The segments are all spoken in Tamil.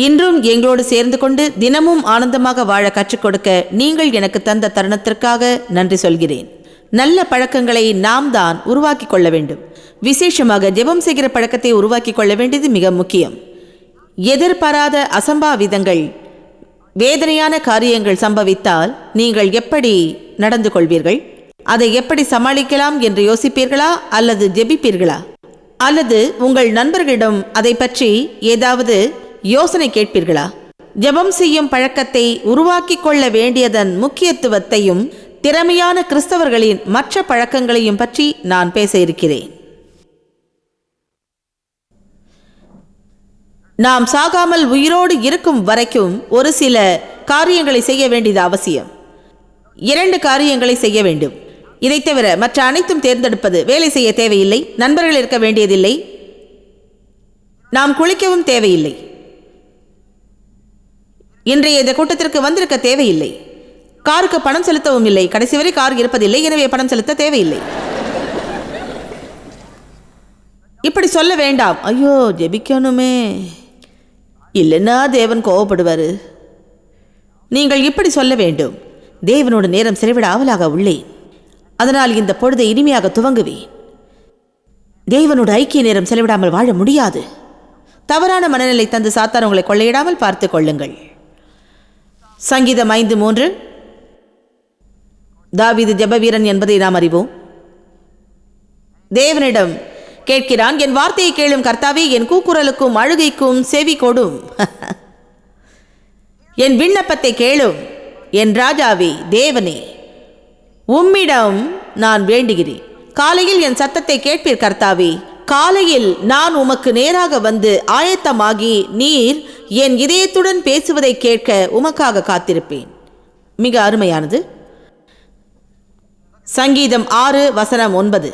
இன்றும் எங்களோடு சேர்ந்து கொண்டு தினமும் ஆனந்தமாக வாழ கற்றுக் கொடுக்க நீங்கள் எனக்கு தந்த தருணத்திற்காக நன்றி சொல்கிறேன். நல்ல பழக்கங்களை நாம் தான் உருவாக்கி கொள்ள வேண்டும். விசேஷமாக ஜெபம் செய்கிற பழக்கத்தை உருவாக்கி கொள்ள வேண்டியது மிக முக்கியம். எதிர்பாராத அசம்பாவிதங்கள், வேதனையான காரியங்கள் சம்பவித்தால் நீங்கள் எப்படி நடந்து கொள்வீர்கள்? அதை எப்படி சமாளிக்கலாம் என்று யோசிப்பீர்களா அல்லது ஜெபிப்பீர்களா? அல்லது உங்கள் நண்பர்களிடம் அதை பற்றி ஏதாவது யோசனை கேட்பீர்களா? ஜெபம் செய்யும் பழக்கத்தை உருவாக்கி கொள்ள வேண்டியதன் முக்கியத்துவத்தையும் திறமையான கிறிஸ்தவர்களின் மற்ற பழக்கங்களையும் பற்றி நான் பேச இருக்கிறேன். நாம் சாகாமல் உயிரோடு இருக்கும் வரைக்கும் ஒரு சில காரியங்களை செய்ய வேண்டியது அவசியம். 2 காரியங்களை செய்ய வேண்டும். இதை தவிர மற்ற அனைத்தும் தேர்ந்தெடுப்பது. வேலை செய்ய தேவையில்லை, நண்பர்கள் இருக்க வேண்டியதில்லை, நாம் குளிக்கவும் தேவையில்லை, இன்றைய இந்த கூட்டத்திற்கு வந்திருக்க தேவையில்லை, காருக்கு பணம் செலுத்தவும் இல்லை, கடைசி வரை கார் இருப்பதில்லை, எனவே பணம் செலுத்த தேவையில்லை. இப்படி சொல்ல வேண்டாம். ஐயோ ஜெபிக்கணுமே, இல்லைன்னா தேவன் கோவப்படுவார். நீங்கள் இப்படி சொல்ல வேண்டும். தேவனோடு நேரம் செலவிட ஆவலாக உள்ளேன், அதனால் இந்த பொழுதை இனிமையாக துவங்குவேன். தேவனோடு ஐக்கிய நேரம் செலவிடாமல் வாழ முடியாது. தவறான மனநிலை தந்து சாத்தான் உங்களை கொள்ளையிடாமல் பார்த்து கொள்ளுங்கள். சங்கீதம் 5:3. தாவீது ஜெபவீரன் என்பதை நாம் அறிவோம். தேவனிடம் கேட்கிறான், என் வார்த்தையை கேளும் கர்த்தாவே, என் கூக்குரலுக்கும் அழுகைக்கும் செவி கொடும். என் விண்ணப்பத்தை கேளும் என் ராஜாவே தேவனே, உம்மிடம் நான் வேண்டுகிறேன். காலையில் என் சத்தத்தை கேட்பீர் கர்த்தாவே. காலையில் நான் உமக்கு நேராக வந்து ஆயத்தமாகி நீர் என் இதயத்துடன் பேசுவதை கேட்க உமக்காக காத்திருப்பேன். மிக அருமையானது. சங்கீதம் 6:9.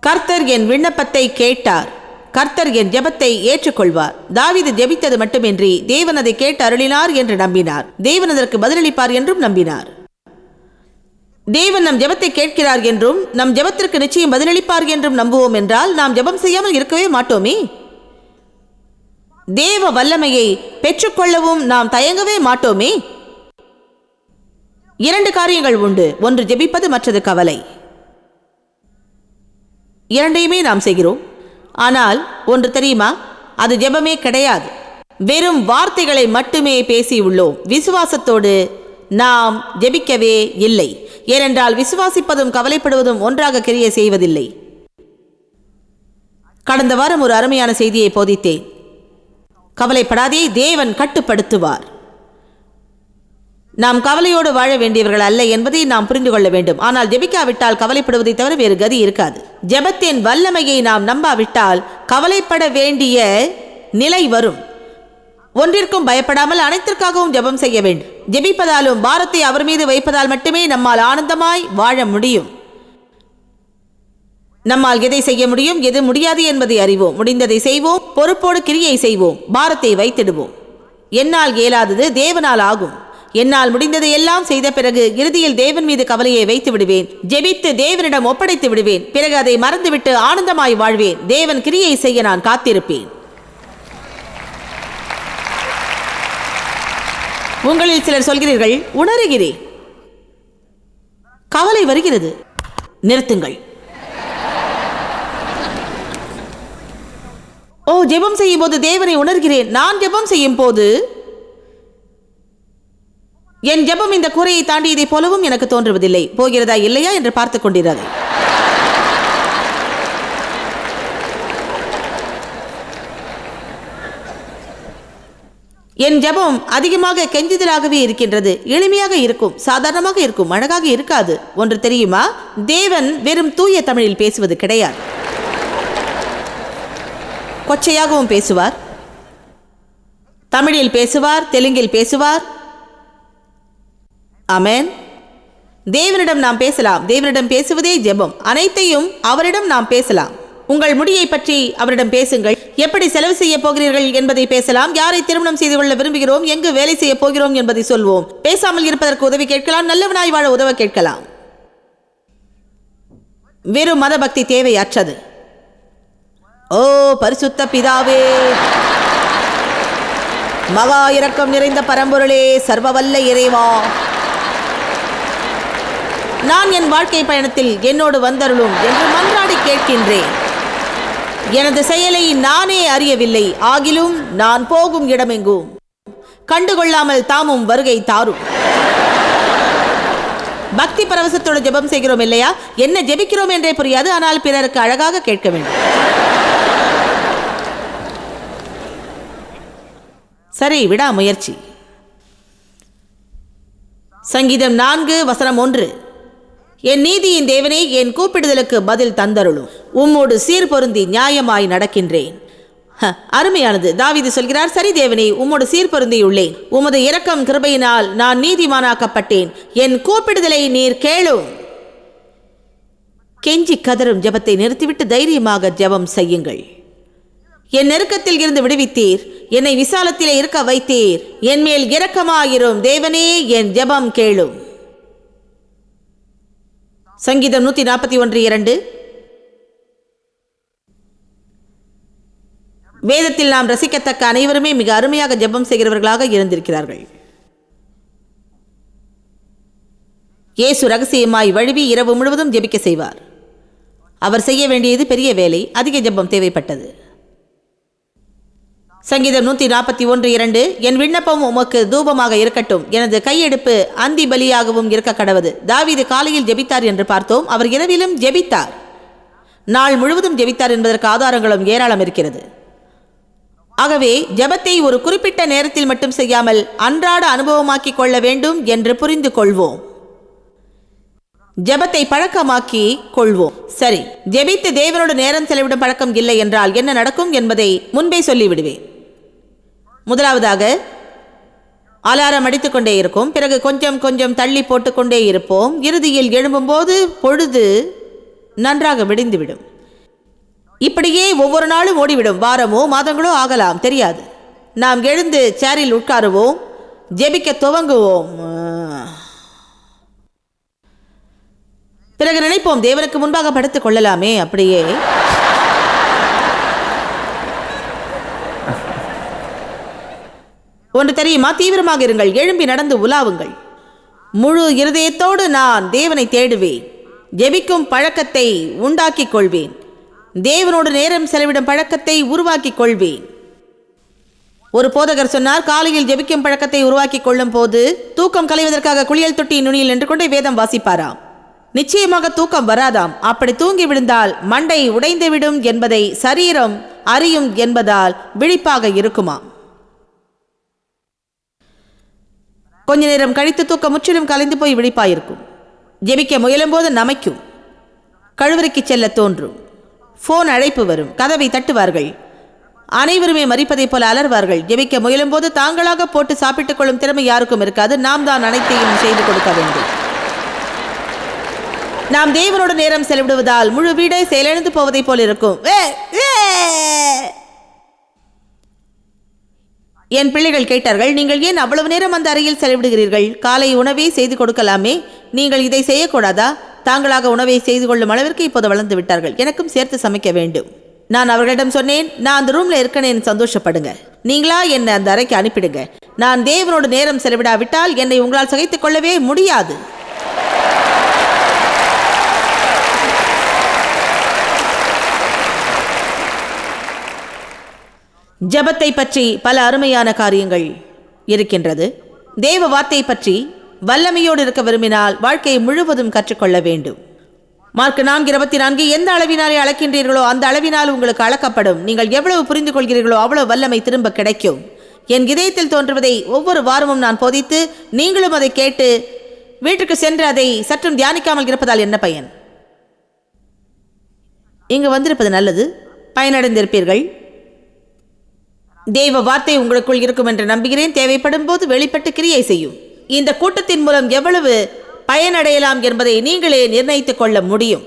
கர்த்தர் என் விண்ணப்பத்தை கேட்டார், கர்த்தர் என் ஜெபத்தை ஏற்றுக்கொள்வார். தாவீது ஜெபித்தது மட்டுமின்றி தேவன் அதை கேட்டு அருளினார் என்று நம்பினார். தேவன் அதற்கு பதிலளிப்பார் என்றும் நம்பினார். தேவன் நம் ஜெபத்தை கேட்கிறார் என்றும் நம் ஜெபத்திற்கு நிச்சயம் பதிலளிப்பார் என்றும் நம்புவோம் என்றால் நாம் ஜெபம் செய்யாமல் இருக்கவே மாட்டோமே. தேவ வல்லமையை பெற்றுக்கொள்ளவும் நாம் தயங்கவே மாட்டோமே. 2 காரியங்கள் உண்டு. ஒன்று ஜெபிப்பது, மற்றது கவலை. 2ஐயுமே நாம் செய்கிறோம். ஆனால் ஒன்று தெரியுமா, அது ஜெபமே கிடையாது. வெறும் வார்த்தைகளை மட்டுமே பேசியுள்ளோம். விசுவாசத்தோடு நாம் ஜெபிக்கவே இல்லை. ஏனென்றால் விசுவாசிப்பதும் கவலைப்படுவதும் ஒன்றாக கிரியை செய்வதில்லை. கடந்த வாரம் ஒரு அருமையான செய்தியை போதித்தேன். கவலைப்படாதே, தேவன் கட்டுப்படுத்துவார். நாம் கவலையோடு வாழ வேண்டியவர்கள் அல்ல என்பதை நாம் புரிந்து கொள்ள வேண்டும். ஆனால் ஜெபிக்காவிட்டால் கவலைப்படுவதை தவிர வேறு கதி இருக்காது. ஜெபத்தின் வல்லமையை நாம் நம்பாவிட்டால் கவலைப்பட வேண்டிய நிலை வரும். ஒன்றிற்கும் பயப்படாமல் அனைத்திற்காகவும் ஜெபம் செய்ய வேண்டும். ஜெபிப்பதாலும் பாரத்தை அவர் மீது வைப்பதால் மட்டுமே நம்மால் ஆனந்தமாய் வாழ முடியும். நம்மால் எதை செய்ய முடியும், எது முடியாது என்பதை அறிவோம். முடிந்ததை செய்வோம், பொறுப்போடு கிரியை செய்வோம், பாரத்தை வைத்திடுவோம். என்னால் இயலாதது தேவனால் ஆகும். என்னால் முடிந்ததை எல்லாம் செய்த பிறகு இறுதியில் தேவன் மீது கவலையை வைத்து விடுவேன். ஜெபித்து தேவனிடம் ஒப்படைத்து விடுவேன். பிறகு அதை மறந்துவிட்டு ஆனந்தமாய் வாழ்வேன். தேவன் கிரியை செய்ய நான் காத்திருப்பேன். உங்களில் சிலர் சொல்கிறீர்கள், உணர்கிறேன், கவலை வருகிறது. நிறுத்துங்கள். ஓ, ஜெபம் செய்யும் போது தேவனை உணர்கிறேன். நான் ஜெபம் செய்யும் போது என் ஜெபம் இந்த கூரையை தாண்டியதை போலவும் எனக்கு தோன்றுவதில்லை. போகிறதா இல்லையா என்று பார்த்துக் கொண்டிருக்கிறது. என் ஜெபம் அதிகமாக கெஞ்சுதலாகவே இருக்கின்றது. எளிமையாக இருக்கும், சாதாரணமாக இருக்கும், அழகாக இருக்காது. ஒன்று தெரியுமா, தேவன் வெறும் தூய தமிழில் பேசுவது கிடையாது. கொச்சையாகவும் பேசுவார், தமிழில் பேசுவார், தெலுங்கில் பேசுவார். ஆமென். தேவனிடம் நாம் பேசலாம். தேவனிடம் பேசுவதே ஜெபம். அனைத்தையும் அவரிடம் நாம் பேசலாம். உங்கள் முடியை பற்றி அவரிடம் பேசுங்கள். எப்படி செலவு செய்ய போகிறீர்கள் என்பதை பேசலாம். யாரை திருமணம் செய்து கொள்ள விரும்புகிறோம், எங்கு வேலை செய்ய போகிறோம் என்பதை சொல்வோம். பேசாமல் இருப்பதற்கு உதவி கேட்கலாம். நல்லவனாய் வாழ உதவ கேட்கலாம். வெறும் மத பக்தி தேவையற்றது. ஓ பரிசுத்த பிதாவே, மகா இரக்கம் நிறைந்த பரம்பொருளே, சர்வவல்ல இறைவா, நான் என் வாழ்க்கை பயணத்தில் என்னோடு வந்தருளும் என்று மன்றாடி கேட்கின்றேன். எனது செயலை நானே அறியவில்லை, ஆகிலும் நான் போகும் இடமெங்கும் கண்டுகொள்ளாமல் தாமும் வருகை தாரும். பக்தி பரவசத்தோடு ஜெபம் செய்கிறோம் இல்லையா? என்ன ஜெபிக்கிறோம் என்றே புரியாது, ஆனால் பிறருக்கு அழகாக கேட்க வேண்டும். சரி, விடாமுயற்சி. சங்கீதம் 4:1. என் நீதியின் தேவனே, என் கூப்பிடுதலுக்கு பதில் தந்தருளும். உம்மோடு சீர் பொருந்தி நியாயமாய் நடக்கின்றேன். அருமையானது. தாவீது சொல்கிறார், சரி தேவனே, உம்மோடு சீர் பொருந்தியுள்ளேன். உமது இரக்கம் கிருபையினால் நான் நீதிமானாக்கப்பட்டேன். என் கூப்பிடுதலை நீர் கேளும். கெஞ்சி கதரும் ஜெபத்தை நிறுத்திவிட்டு தைரியமாக ஜெபம் செய்யுங்கள். என் நெருக்கத்தில் இருந்து விடுவித்தீர், என்னை விசாலத்திலே இருக்க வைத்தீர். என் மேல் இரக்கமாயிரும் தேவனே, என் ஜெபம் கேளும். சங்கீதம் 141:2. வேதத்தில் நாம் ரசிக்கத்தக்க அனைவருமே மிக அருமையாக ஜெபம் செய்கிறவர்களாக இருந்திருக்கிறார்கள். இயேசு ரகசியமாய் வழுவி இரவு முழுவதும் ஜெபிக்க செய்வார். அவர் செய்ய வேண்டியது பெரிய வேலை, அதிக ஜெபம் தேவைப்பட்டது. சங்கீதம் 141:2. என் விண்ணப்பம் உமக்கு தூபமாக இருக்கட்டும், எனது கையெடுப்பு அந்தி பலியாகவும் இருக்க கடவது. தாவீது காலையில் ஜெபித்தார் என்று பார்த்தோம். அவர் இரவிலும் ஜெபித்தார். நாள் முழுவதும் ஜெபித்தார் என்பதற்கு ஆதாரங்களும் ஏராளம் இருக்கிறது. ஆகவே ஜெபத்தை ஒரு குறிப்பிட்ட நேரத்தில் மட்டும் செய்யாமல் அன்றாட அனுபவமாக்கி கொள்ள வேண்டும் என்று புரிந்து கொள்வோம். ஜெபத்தை பழக்கமாக்கி கொள்வோம். சரி, ஜெபித்து தேவனோடு நேரம் செலவிடும் பழக்கம் இல்லை என்றால் என்ன நடக்கும் என்பதை முன்பே சொல்லிவிடுவேன். முதலாவதாக, அலாரம் அடித்துக்கொண்டே இருக்கும். பிறகு கொஞ்சம் கொஞ்சம் தள்ளி போட்டுக்கொண்டே இருப்போம். இறுதியில் எழும்பும்போது பொழுது நன்றாக விடிந்துவிடும். இப்படியே ஒவ்வொரு நாளும் ஓடிவிடும். வாரமோ மாதங்களோ ஆகலாம், தெரியாது. நாம் எழுந்து சேரில் உட்காருவோம், ஜெபிக்க துவங்குவோம். பிறகு நினைப்போம், தேவனுக்கு முன்பாக படுத்துக் கொள்ளலாமே. அப்படியே ஒன்று தெரியுமா? தீவிரமாக இருங்கள், எழும்பி நடந்து உலாவுங்கள். முழு இருதயத்தோடு நான் தேவனை தேடுவேன். ஜெபிக்கும் பழக்கத்தை உண்டாக்கிக் கொள்வேன். தேவனோடு நேரம் செலவிடும் பழக்கத்தை உருவாக்கிக் கொள்வேன். ஒரு போதகர் சொன்னார், காலையில் ஜெபிக்கும் பழக்கத்தை உருவாக்கிக் கொள்ளும் போது தூக்கம் களைவதற்காக குளியல் தொட்டி நுனியில் நின்று கொண்டே வேதம் வாசிப்பாராம். நிச்சயமாக தூக்கம் வராதாம். அப்படி தூங்கி விழுந்தால் மண்டை உடைந்துவிடும் என்பதை சரீரம் அறியும் என்பதால் விழிப்பாக இருக்குமாம். கொஞ்ச நேரம் கழித்து தூக்கம் முற்றிலும் கலைந்து போய் விழிப்பாயிருக்கும். ஜெபிக்க முயலும் போது நமைக்கும். கழுவறைக்கு செல்ல தோன்றும். போன் அழைப்பு வரும். கதவை தட்டுவார்கள். அனைவருமே மறிப்பதை போல அலர்வார்கள். ஜெபிக்க முயலும் போது தாங்களாக போட்டு சாப்பிட்டுக் கொள்ளும் திறமை யாருக்கும் இருக்காது. நாம் தான் அனைத்தையும் செய்து கொடுக்க வேண்டும். நாம் தேவனோடு நேரம் செலவிடுவதால் முழு வீடை செயலிழந்து போவதை போல் இருக்கும். என் பிள்ளைகள் கேட்டார்கள், நீங்கள் ஏன் அவ்வளவு நேரம் அந்த அறையில் செலவிடுகிறீர்கள்? காலை உணவை செய்து கொடுக்கலாமே, நீங்கள் இதை செய்யக்கூடாதா? தாங்களாக உணவை செய்து கொள்ளும் அளவிற்கு இப்போது வளர்ந்து விட்டார்கள். எனக்கும் சேர்த்து சமைக்க வேண்டும். நான் அவர்களிடம் சொன்னேன், நான் அந்த ரூம்ல இருக்கேன்னு சந்தோஷப்படுங்க. நீங்களா என்னை அந்த அறைக்கு அனுப்பிடுங்க. நான் தேவனோடு நேரம் செலவிடாவிட்டால் என்னை உங்களால் சகித்துக் கொள்ளவே முடியாது. ஜபத்தை பற்றி பல அருமையான காரியங்கள் இருக்கின்றது. தேவ வார்த்தை பற்றி வல்லமையோடு இருக்க விரும்பினால் வாழ்க்கையை முழுவதும் கற்றுக்கொள்ள வேண்டும். மார்க் 4:24. எந்த அளவினாலே அளக்கின்றீர்களோ அந்த அளவினால் உங்களுக்கு அளக்கப்படும். நீங்கள் எவ்வளவு புரிந்து கொள்கிறீர்களோ அவ்வளவு வல்லமை திரும்ப கிடைக்கும். என் இதயத்தில் தோன்றுவதை ஒவ்வொரு வாரமும் நான் போதித்து நீங்களும் அதை கேட்டு வீட்டுக்கு சென்று அதை சற்றும் தியானிக்காமல் இருப்பதால் என்ன பயன்? இங்கு வந்திருப்பது நல்லது, பயனடைந்திருப்பீர்கள். தேவ வார்த்தை உங்களுக்குள் இருக்கும் என்று நம்புகிறேன். தேவைப்படும் போது வெளிப்பட்டு கிரியை செய்யும். இந்த கூட்டத்தின் மூலம் எவ்வளவு பயனடையலாம் என்பதை நீங்களே நிர்ணயித்துக் கொள்ள முடியும்.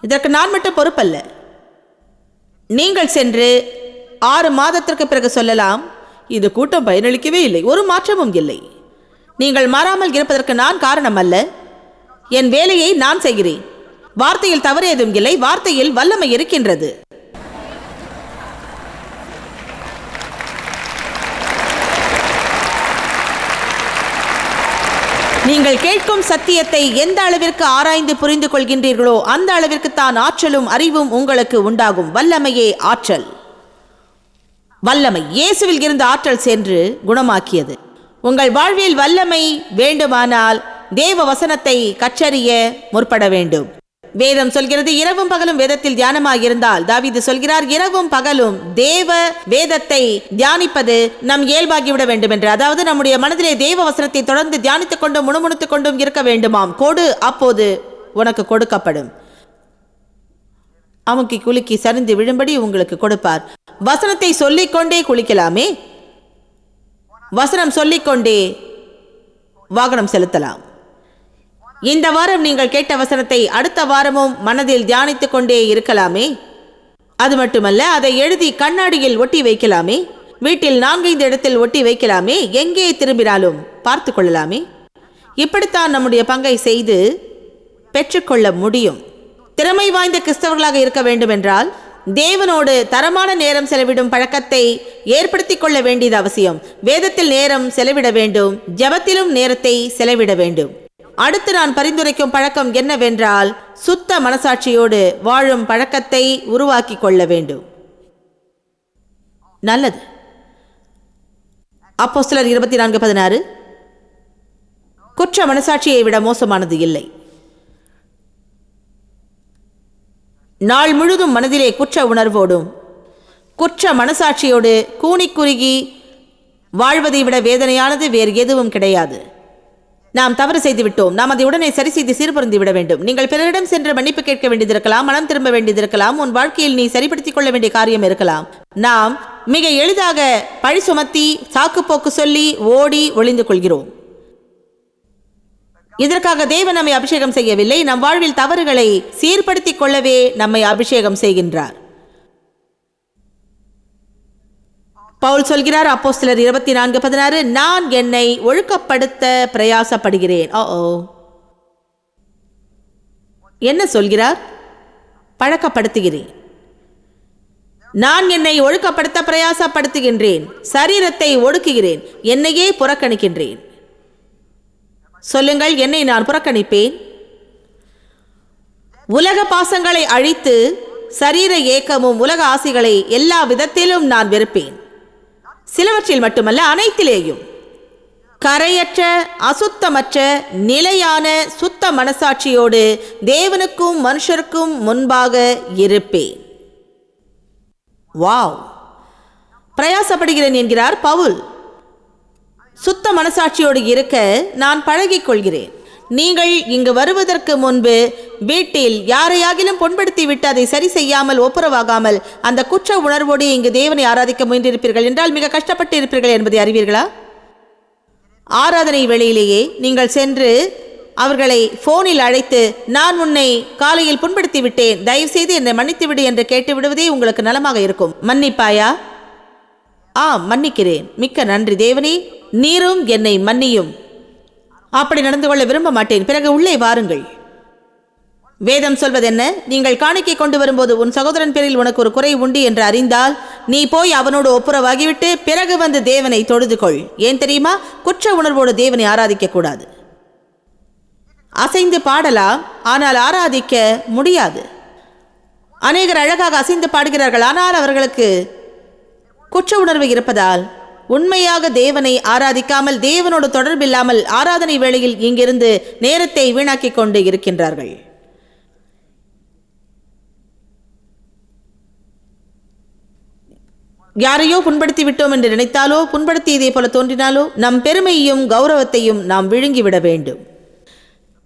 இதற்கு நான் மட்டும் பொறுப்பல்ல. நீங்கள் சென்று 6 மாதத்திற்கு பிறகு சொல்லலாம், இந்த கூட்டம் பயனளிக்கவே இல்லை, ஒரு மாற்றமும் இல்லை. நீங்கள் மாறாமல் இருப்பதற்கு நான் காரணம் அல்ல. என் வேலையை நான் செய்கிறேன். வார்த்தையில் தவறு ஏதும் இல்லை, வார்த்தையில் வல்லமை இருக்கின்றது. நீங்கள் கேட்கும் சத்தியத்தை எந்த அளவிற்கு ஆராய்ந்து புரிந்து கொள்கின்றீர்களோ அந்த அளவிற்கு தான் ஆற்றலும் அறிவும் உங்களுக்கு உண்டாகும். வல்லமையே ஆற்றல். வல்லமை இயேசுவில் இருந்த ஆற்றல் சென்று குணமாக்கியது. உங்கள் வாழ்வில் வல்லமை வேண்டுமானால் தேவ வசனத்தை கற்றறிய முற்பட வேண்டும். வேதம் சொல்கிறது, இரவும் பகலும் வேதத்தில் தியானமாக இருந்தால், தாவீது சொல்கிறார், இரவும் பகலும் தேவ வேதத்தை தியானிப்பது நம் இயல்பாகிவிட வேண்டும் என்று. அதாவது நம்முடைய மனதிலே தேவ வசனத்தை தொடர்ந்து தியானித்துக் கொண்டும் முணுமுணுத்துக் கொண்டும் இருக்க வேண்டுமாம். கொடு, அப்போது உனக்கு கொடுக்கப்படும். அமுக்கி குலுக்கி சரிந்து விழும்படி உங்களுக்கு கொடுப்பார். வசனத்தை சொல்லிக்கொண்டே குளிக்கலாமே, வசனம் சொல்லிக்கொண்டே வாகனம் செலுத்தலாம். இந்த வாரம் நீங்கள் கேட்ட வசனத்தை அடுத்த வாரமும் மனதில் தியானித்துக் கொண்டே இருக்கலாமே. அது மட்டுமல்ல, அதை எழுதி கண்ணாடியில் ஒட்டி வைக்கலாமே, வீட்டில் 4-5 இடத்தில் ஒட்டி வைக்கலாமே, எங்கே திரும்பினாலும் பார்த்து கொள்ளலாமே. இப்படித்தான் நம்முடைய பங்கை செய்து பெற்றுக்கொள்ள முடியும். திறமை வாய்ந்த கிறிஸ்தவர்களாக இருக்க வேண்டும் என்றால் தேவனோடு தரமான நேரம் செலவிடும் பழக்கத்தை ஏற்படுத்திக் கொள்ள வேண்டியது அவசியம். வேதத்தில் நேரம் செலவிட வேண்டும், ஜெபத்திலும் நேரத்தை செலவிட வேண்டும். அடுத்து நான் பரிந்துரைக்கும் பழக்கம் என்னவென்றால், சுத்த மனசாட்சியோடு வாழும் பழக்கத்தை உருவாக்கி கொள்ள வேண்டும். நல்லது. அப்போஸ்தலர் 24:16 குற்ற மனசாட்சியை விட மோசமானது இல்லை. நாள் முழுதும் மனதிலே குற்ற உணர்வோடும் குற்ற மனசாட்சியோடு கூனி குறுகி வாழ்வதை விட வேதனையானது வேறு எதுவும் கிடையாது. நாம் தவறு செய்து விட்டோம், நாம் அதை உடனே சரி செய்து சீர்பொருந்தி விட வேண்டும். நீங்கள் பிறரிடம் சென்று மன்னிப்பு கேட்க வேண்டியதிருக்கலாம், மனம் திரும்ப வேண்டியதிருக்கலாம், உன் வாழ்க்கையில் நீ சரிப்படுத்திக் கொள்ள வேண்டிய காரியம் இருக்கலாம். நாம் மிக எளிதாக பழி சுமத்தி சாக்குப்போக்கு சொல்லி ஓடி ஒளிந்து கொள்கிறோம். இதற்காக தேவன் நம்மை அபிஷேகம் செய்யவில்லை, நம் வாழ்வில் தவறுகளை சீர்படுத்திக் கொள்ளவே நம்மை அபிஷேகம் செய்கின்றார். பவுல் சொல்கிறார், அப்போஸ்தலர் 24:16, நான் என்னை ஒழுக்கப்படுத்த பிரயாசப்படுகிறேன். என்ன சொல்கிறார்? பழக்கப்படுத்துகிறேன். நான் என்னை ஒழுக்கப்படுத்த பிரயாசப்படுத்துகின்றேன், சரீரத்தை ஒடுக்குகிறேன், என்னையே புறக்கணிக்கின்றேன். சொல்லுங்கள், என்னை நான் புறக்கணிப்பேன். உலக பாசங்களை அழித்து சரீர ஏக்கமும் உலக ஆசைகளை எல்லா விதத்திலும் நான் வெறுப்பேன். சிலவற்றில் மட்டுமல்ல, அனைத்திலேயும். கரையற்ற அசுத்தமற்ற நிலையான சுத்த மனசாட்சியோடு தேவனுக்கும் மனுஷருக்கும் முன்பாக இருப்பேன். வாவ்! பிரயாசப்படுகிறேன் என்கிறார் பவுல். சுத்த மனசாட்சியோடு இருக்க நான் பழகிக் கொள்கிறேன். நீங்கள் இங்கு வருவதற்கு முன்பு வீட்டில் யாரையாகிலும் புண்படுத்தி விட்டு அதை சரி செய்யாமல் ஒப்புரவாகாமல் அந்த குற்ற உணர்வோடு இங்கு தேவனை ஆராதிக்க முயன்றிருப்பீர்கள் என்றால் மிக கஷ்டப்பட்டு இருப்பீர்கள் என்பதை அறிவீர்களா? ஆராதனை வேளையிலேயே நீங்கள் சென்று அவர்களை போனில் அழைத்து, நான் உன்னை காலையில் புண்படுத்தி விட்டேன், தயவு செய்து என்னை மன்னித்து விடு என்று கேட்டு விடுவதே உங்களுக்கு நலமாக இருக்கும். மன்னிப்பாயா? மன்னிக்கிறேன், மிக்க நன்றி தேவனே, நீரும் என்னை மன்னியும். அப்படி நடந்து கொள்ள விரும்ப மாட்டேன். பிறகு உள்ளே வாருங்கள். வேதம் சொல்வதென்ன? நீங்கள் காணிக்கை கொண்டு வரும்போது உன் சகோதரன் பேரில் உனக்கு ஒரு குறை உண்டு என்று அறிந்தால் நீ போய் அவனோடு ஒப்புரவாகிவிட்டு பிறகு வந்து தேவனை தொழுது கொள். ஏன் தெரியுமா? குற்ற உணர்வோடு தேவனை ஆராதிக்க கூடாது. அசைந்து பாடலாம், ஆனால் ஆராதிக்க முடியாது. அநேகர் அழகாக அசைந்து பாடுகிறார்கள், ஆனால் அவர்களுக்கு குற்ற உணர்வு இருப்பதால் உண்மையாக தேவனை ஆராதிக்காமல், தேவனோடு தொடர்பில்லாமல் ஆராதனை வேளையில் இங்கிருந்து நேரத்தை வீணாக்கி கொண்டு இருக்கின்றார்கள். யாரையோ புண்படுத்தி விட்டோம் என்று நினைத்தாலோ, புண்படுத்தியதை போல தோன்றினாலோ, நம் பெருமையும் கௌரவத்தையும் நாம் விழுங்கிவிட வேண்டும்.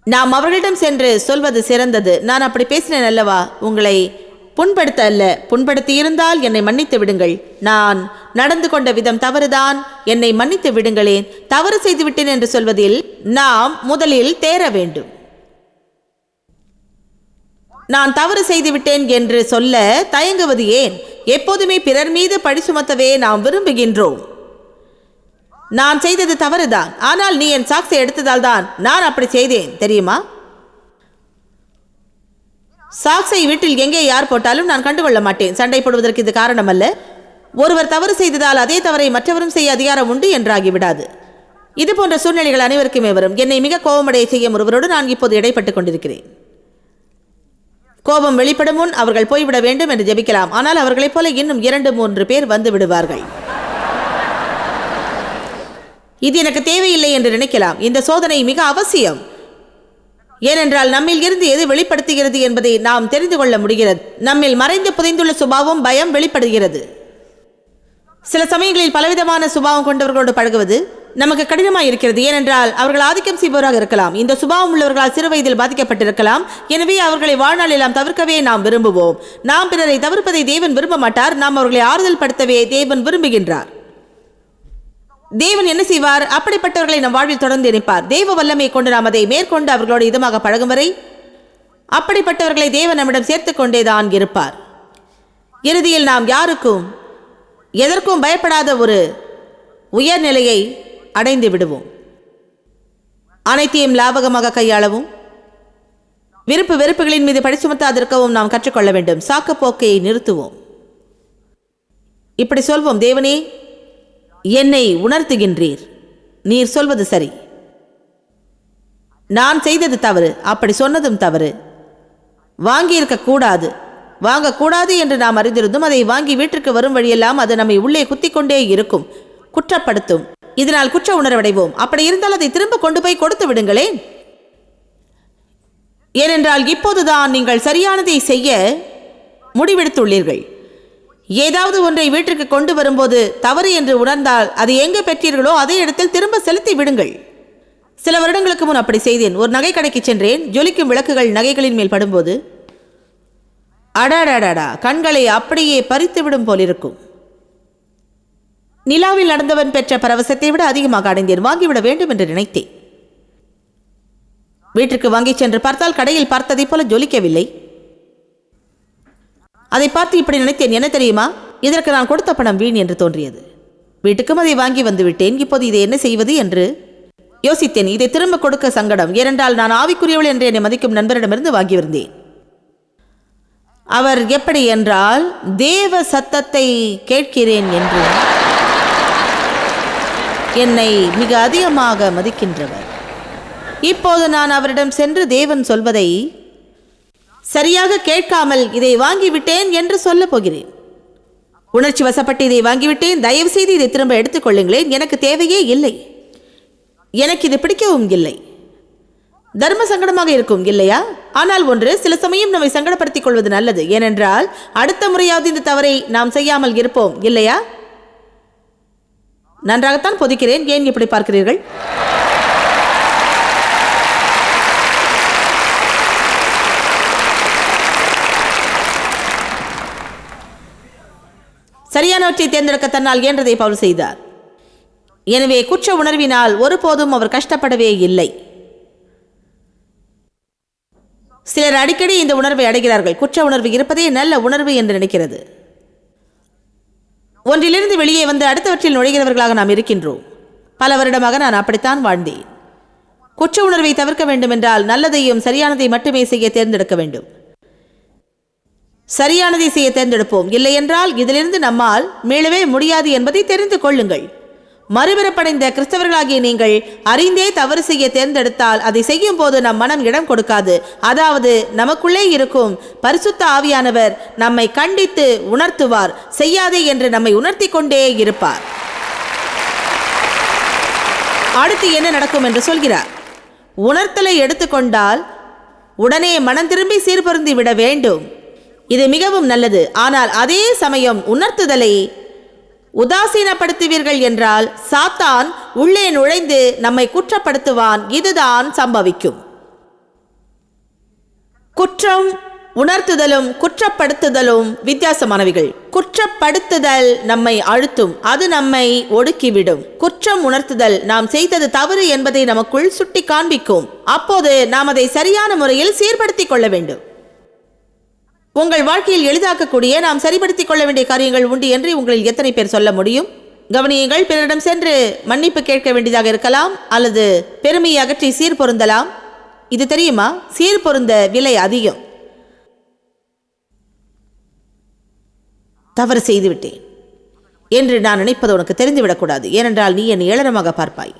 நாம் அவர்களிடம் சென்று சொல்வது சிறந்தது, நான் அப்படி பேசினேன் அல்லவா, உங்களை புண்படுத்த அல்ல, புண்படுத்தி இருந்தால் என்னை மன்னித்து விடுங்கள். நான் நடந்து கொண்ட விதம் தவறுதான், என்னை மன்னித்து விடுங்களேன். தவறு செய்துவிட்டேன் என்று சொல்வதில் நாம் முதலில் தேர வேண்டும். நான் தவறு செய்துவிட்டேன் என்று சொல்ல தயங்குவது ஏன்? எப்போதுமே பிறர் மீது பழி சுமத்தவே நாம் விரும்புகின்றோம். நான் செய்தது தவறுதான், ஆனால் நீ என் சாக்ஸை எடுத்ததால் தான் நான் அப்படி செய்தேன் தெரியுமா? சாக்ஸை வீட்டில் எங்கே யார் போட்டாலும் நான் கண்டுகொள்ள மாட்டேன். சண்டை போடுவதற்கு இது காரணம் அல்ல. ஒருவர் தவறு செய்ததால் அதே தவறை மற்றவரும் செய்ய அதிகாரம் உண்டு என்றாகிவிடாது. இது போன்ற சூழ்நிலைகள் அனைவருக்குமே வரும். என்னை மிக கோபமடைய செய்யும் ஒருவரோடு நான் இப்போது இடைப்பட்டுக் கொண்டிருக்கிறேன். கோபம் வெளிப்படும் முன் அவர்கள் போய்விட வேண்டும் என்று ஜெபிக்கலாம். ஆனால் அவர்களைப் போல இன்னும் 2-3 பேர் வந்து விடுவார்கள். இது எனக்கு தேவையில்லை என்று நினைக்கலாம். இந்த சோதனை மிக அவசியம். ஏனென்றால் நம்மில் இருந்து எது வெளிப்படுத்துகிறது என்பதை நாம் தெரிந்து கொள்ள முடிகிறது. நம்மில் மறைந்து புதைந்துள்ள சுபாவம் பயம் வெளிப்படுகிறது. சில சமயங்களில் பலவிதமான சுபாவம் கொண்டவர்களோடு பழகுவது நமக்கு கடினமாக இருக்கிறது. ஏனென்றால் அவர்கள் ஆதிக்கம் செய்பவராக இருக்கலாம். இந்த சுபாவம் உள்ளவர்களால் சிறு வயதில் பாதிக்கப்பட்டிருக்கலாம். எனவே அவர்களை வாழ்நாள் எல்லாம் தவிர்க்கவே நாம் விரும்புவோம். நாம் பிறரை தவிர்ப்பதை தேவன் விரும்ப மாட்டார். நாம் அவர்களை ஆறுதல் படுத்தவே தேவன் விரும்புகின்றார். தேவன் என்ன செய்வார்? அப்படிப்பட்டவர்களை நம் வாழ்வில் தொடர்ந்து இணைப்பார். தேவ வல்லமை கொண்டு நாம் அதை மேற்கொண்டு அவர்களோடு இதமாக பழகும் வரை அப்படிப்பட்டவர்களை தேவன் நம்மிடம் சேர்த்து கொண்டேதான் இருப்பார். இறுதியில் நாம் யாருக்கும் எதற்கும் பயப்படாத ஒரு உயர்நிலையை அடைந்து விடுவோம். அனைத்தையும் லாபகமாக கையாளவும் விருப்பு வெறுப்புகளின் மீது பழி சுமத்தாதிருக்கவும் நாம் கற்றுக்கொள்ள வேண்டும். சாக்குப்போக்கையை நிறுத்துவோம். இப்படி சொல்வோம், தேவனே என்னை உணர்த்துகின்றீர், நீர் சொல்வது சரி, நான் செய்தது தவறு, அப்படி சொன்னதும் தவறு, வாங்கியிருக்க கூடாது, வாங்கக்கூடாது என்று நாம் அறிந்திருந்தும் அதை வாங்கி வீட்டிற்கு வரும் வழியெல்லாம் அது நம்மை உள்ளே குத்திக்கொண்டே இருக்கும், குற்றப்படுத்தும். இதனால் குற்ற உணர்வடைவோம். அப்படி இருந்தால் அதை திரும்ப கொண்டு போய் கொடுத்து விடுங்களேன். ஏனென்றால் இப்போதுதான் நீங்கள் சரியானதை செய்ய முடிவெடுத்துள்ளீர்கள். ஏதாவது ஒன்றை வீட்டிற்கு கொண்டு வரும்போது தவறு என்று உணர்ந்தால் அது எங்கே பெற்றீர்களோ அதே இடத்தில் திரும்ப செலுத்தி விடுங்கள். சில வருடங்களுக்கு முன் அப்படி செய்தேன். ஒரு நகை கடைக்கு சென்றேன். ஜொலிக்கும் விளக்குகள் நகைகளின் மேல் படும்போது அடாடாடா கண்களை அப்படியே பறித்து விடும் போலிருக்கும். நிலாவில் நடந்தவன் பெற்ற பரவசத்தை விட அதிகமாக அடைந்தேன். வாங்கிவிட வேண்டும் என்று நினைத்தேன். வீட்டிற்கு வாங்கி சென்று பார்த்தால் கடையில் பார்த்ததை போல ஜொலிக்கவில்லை. அதை பார்த்து இப்படி நினைத்தேன், என்ன தெரியுமா, இதற்கு நான் கொடுத்த பணம் வீண் என்று தோன்றியது. வீட்டுக்கும் அதை வாங்கி வந்து விட்டேன். இப்போது இதை என்ன செய்வது என்று யோசித்தேன். இதை திரும்ப கொடுக்க சங்கடம். ஏனென்றால் நான் ஆவிக்குரியவள் என்று என்னை மதிக்கும் நண்பரிடமிருந்து வாங்கியிருந்தேன். அவர் எப்படி என்றால் தேவ சத்தத்தை கேட்கிறேன் என்று என்னை மிக அதிகமாக மதிக்கின்றவர். இப்போது நான் அவரிடம் சென்று தேவன் சொல்வதை சரியாக கேட்காமல் இதை வாங்கிவிட்டேன் என்று சொல்ல போகிறேன். உணர்ச்சி வசப்பட்டு இதை வாங்கிவிட்டேன், தயவு செய்து இதை திரும்ப எடுத்துக்கொள்ளுங்களேன், எனக்கு தேவையே இல்லை, எனக்கு இது பிடிக்கவும் இல்லை. தர்ம சங்கடமாக இருக்கும் இல்லையா? ஆனால் ஒன்று, சில சமயம் நம்மை சங்கடப்படுத்திக் கொள்வது நல்லது. ஏனென்றால் அடுத்த முறையாவது இந்த தவறை நாம் செய்யாமல் இருப்போம் இல்லையா? நன்றாகத்தான் பொதிக்கிறேன். ஏன் இப்படி பார்க்கிறீர்கள்? சரியானவற்றை தேர்ந்தெடுக்க தன்னால் இயன்றதை பவுல் செய்தார். எனவே குற்ற உணர்வினால் ஒருபோதும் அவர் கஷ்டப்படவே இல்லை. சிலர் அடிக்கடி இந்த உணர்வை அடைகிறார்கள். குற்ற உணர்வு இருப்பதே நல்ல உணர்வு என்று நினைக்கிறது. ஒன்றிலிருந்து வெளியே வந்து அடுத்தவற்றில் நுழைகிறவர்களாக நாம் இருக்கின்றோம். பல வருடமாக நான் அப்படித்தான் வாழ்ந்தேன். குற்ற உணர்வை தவிர்க்க வேண்டும் என்றால் நல்லதையும் சரியானதை மட்டுமே செய்ய தேர்ந்தெடுக்க வேண்டும். சரியானதை செய்ய தேர்ந்தெடுப்போம். இல்லை என்றால் இதிலிருந்து நம்மால் மீளவே முடியாது என்பதை தெரிந்து கொள்ளுங்கள். மறுபிறப்படைந்த கிறிஸ்தவர்களாகிய நீங்கள் அறிந்தே தவறு செய்ய தேர்ந்தெடுத்தால் அதை செய்யும் போது நம் மனம் இடம் கொடுக்காது. அதாவது நமக்குள்ளே இருக்கும் பரிசுத்த ஆவியானவர் நம்மை கண்டித்து உணர்த்துவார். செய்யாதே என்று நம்மை உணர்த்தி கொண்டே இருப்பார். அடுத்து என்ன நடக்கும் என்று சொல்கிறார். உணர்த்தலை எடுத்துக்கொண்டால் உடனே மனம் திரும்பி சீர்பொருந்தி விட வேண்டும். இது மிகவும் நல்லது. ஆனால் அதே சமயம் உணர்த்துதலை உதாசீனப்படுத்துவீர்கள் என்றால் சாத்தான் உள்ளே நுழைந்து நம்மை குற்றப்படுத்துவான். இதுதான் சம்பவிக்கும். குற்றம் உணர்த்துதலும் குற்றப்படுத்துதலும் வித்தியாசமானவைகள். குற்றப்படுத்துதல் நம்மை அழுத்தும், அது நம்மை ஒடுக்கிவிடும். குற்றம் உணர்த்துதல் நாம் செய்தது தவறு என்பதை நமக்குள் சுட்டி காண்பிக்கும். அப்போது நாம் அதை சரியான முறையில் சீர்படுத்திக் கொள்ள வேண்டும். உங்கள் வாழ்க்கையில் எளிதாக்கக்கூடிய நாம் சரிபடுத்திக் கொள்ள வேண்டிய காரியங்கள் உண்டு என்று உங்களில் எத்தனை பேர் சொல்ல முடியும்? கவனியுங்கள். பிறரிடம் சென்று மன்னிப்பு கேட்க வேண்டியதாக இருக்கலாம், அல்லது பெருமையை அகற்றி சீர் பொருந்தலாம். இது தெரியுமா? சீர் பொருந்த விலை அதிகம். தவறு செய்துவிட்டேன் என்று நான் நினைப்பது உனக்கு தெரிந்துவிடக்கூடாது, ஏனென்றால் நீ என்னை ஏளனமாக பார்ப்பாய்.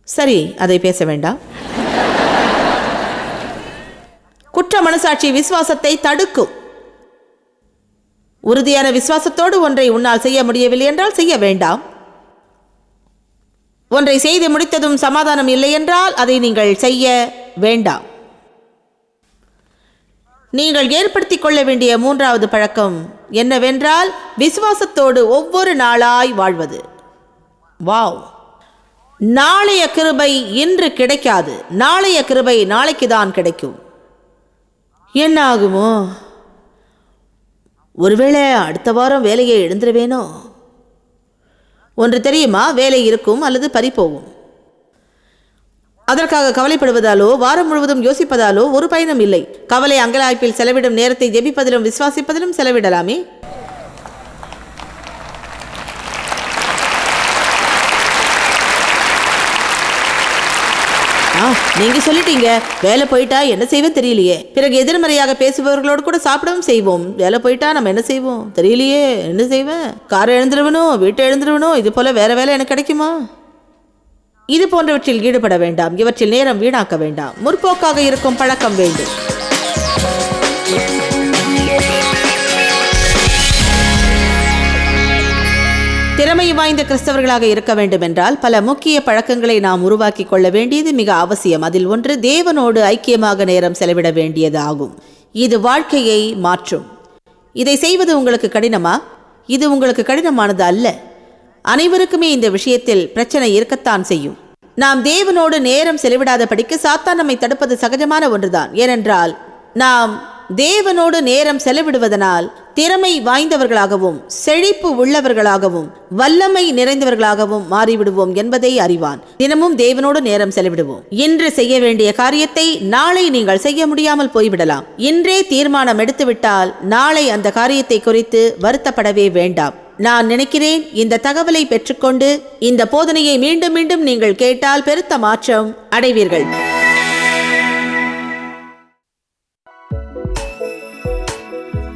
சரி, அதை பேச வேண்டாம். குற்ற மனசாட்சி விசுவாசத்தை தடுக்கும். உறுதியான விசுவாசத்தோடு ஒன்றை உன்னால் செய்ய முடியவில்லை என்றால் செய்ய வேண்டாம். ஒன்றை செய்து முடித்ததும் சமாதானம் இல்லை என்றால் அதை நீங்கள் செய்ய வேண்டாம். நீங்கள் ஏற்படுத்திக் கொள்ள வேண்டிய மூன்றாவது பழக்கம் என்னவென்றால் விசுவாசத்தோடு ஒவ்வொரு நாளாய் வாழ்வது. வாவ்! நாளைய கிருபை இன்று கிடைக்காது. நாளைய கிருபை நாளைக்கு தான் கிடைக்கும். என்ன ஆகுமோ? ஒருவேளை அடுத்த வாரம் வேலையை எழுந்துருவேனோ? ஒன்று தெரியுமா? வேலை இருக்கும் அல்லது பறிப்போகும். அதற்காக கவலைப்படுவதாலோ வாரம் முழுவதும் யோசிப்பதாலோ ஒரு பயனும் இல்லை. கவலை அங்கலாய்ப்பில் செலவிடும் நேரத்தை ஜெபிப்பதிலும் விசுவாசிப்பதிலும் செலவிடலாமே. நீங்க சொல்லிட்டீங்க, வேலை போயிட்டா என்ன செய்வேன் தெரியலையே. பிறகு எதிர்மறையாக பேசுபவர்களோடு கூட சாப்பிடவும் செய்வோம். வேலை போயிட்டா நம்ம என்ன செய்வோம் தெரியலையே, என்ன செய்வேன், காரை எழுந்துருவனும் வீட்டை எழுந்துருவனும், இது போல வேற வேலை எனக்கு கிடைக்குமா? இது போன்றவற்றில் ஈடுபட வேண்டாம். இவற்றில் நேரம் வீணாக்க வேண்டாம். முற்போக்காக இருக்கும் பழக்கம் வேண்டும். திறமை வாய்ந்த கிறிஸ்தவர்களாக இருக்க வேண்டும் என்றால் பல முக்கிய பழக்கங்களை நாம் உருவாக்கி கொள்ள வேண்டியது மிக அவசியம். அதில் ஒன்று தேவனோடு ஐக்கியமாக நேரம் செலவிட வேண்டியது ஆகும். இது வாழ்க்கையை மாற்றும். இதை செய்வது உங்களுக்கு கடினமா? இது உங்களுக்கு கடினமானது அல்ல. அனைவருக்குமே இந்த விஷயத்தில் பிரச்சனை இருக்கத்தான் செய்யும். நாம் தேவனோடு நேரம் செலவிடாதபடிக்கு சாத்தான் நம்மை தடுப்பது சகஜமான ஒன்றுதான். ஏனென்றால் நாம் தேவனோடு நேரம் செலவிடுவதனால் திறமை வாய்ந்தவர்களாகவும் செழிப்பு உள்ளவர்களாகவும் வல்லமை நிறைந்தவர்களாகவும் மாறிவிடுவோம் என்பதை அறிவான். தினமும் தேவனோடு நேரம் செலவிடுவோம். இன்று செய்ய வேண்டிய காரியத்தை நாளை நீங்கள் செய்ய முடியாமல் போய்விடலாம். இன்றே தீர்மானம் எடுத்துவிட்டால் நாளை அந்த காரியத்தை குறித்து வருத்தப்படவே வேண்டாம். நான் நினைக்கிறேன் இந்த தகவலை பெற்றுக்கொண்டு இந்த போதனையை மீண்டும் மீண்டும் நீங்கள் கேட்டால் பெருத்த மாற்றம் அடைவீர்கள்.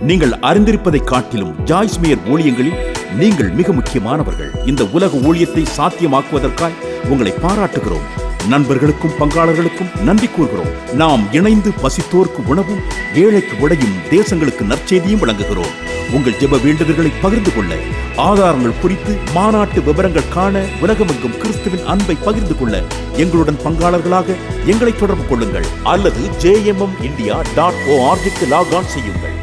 நீங்கள் அறிந்திருப்பதை காட்டிலும் ஜாய்ஸ் மேயர் ஊழியங்களில் நீங்கள் மிக முக்கியமானவர்கள். இந்த உலக ஊழியத்தை சாத்தியமாக்குவதற்காய் உங்களை பாராட்டுகிறோம். நண்பர்களுக்கும் பங்காளர்களுக்கும் நன்றி கூறுகிறோம். நாம் இணைந்து பசித்தோர்க்கு உணவும் ஏழைக்கு உடையும் தேசங்களுக்கு நற்செய்தியும் வழங்குகிறோம். உங்கள் ஜெப வேண்டுதல்களை பகிர்ந்து கொள்ள, ஆதாரங்கள் குறித்து மாநாட்டு விவரங்கள் காண, உலகமெங்கும் கிறிஸ்துவின் அன்பை பகிர்ந்து கொள்ள எங்களுடன் பங்காளர்களாக எங்களை தொடர்பு கொள்ளுங்கள் அல்லது jmmindia.org லாக் ஆன் செய்யுங்கள்.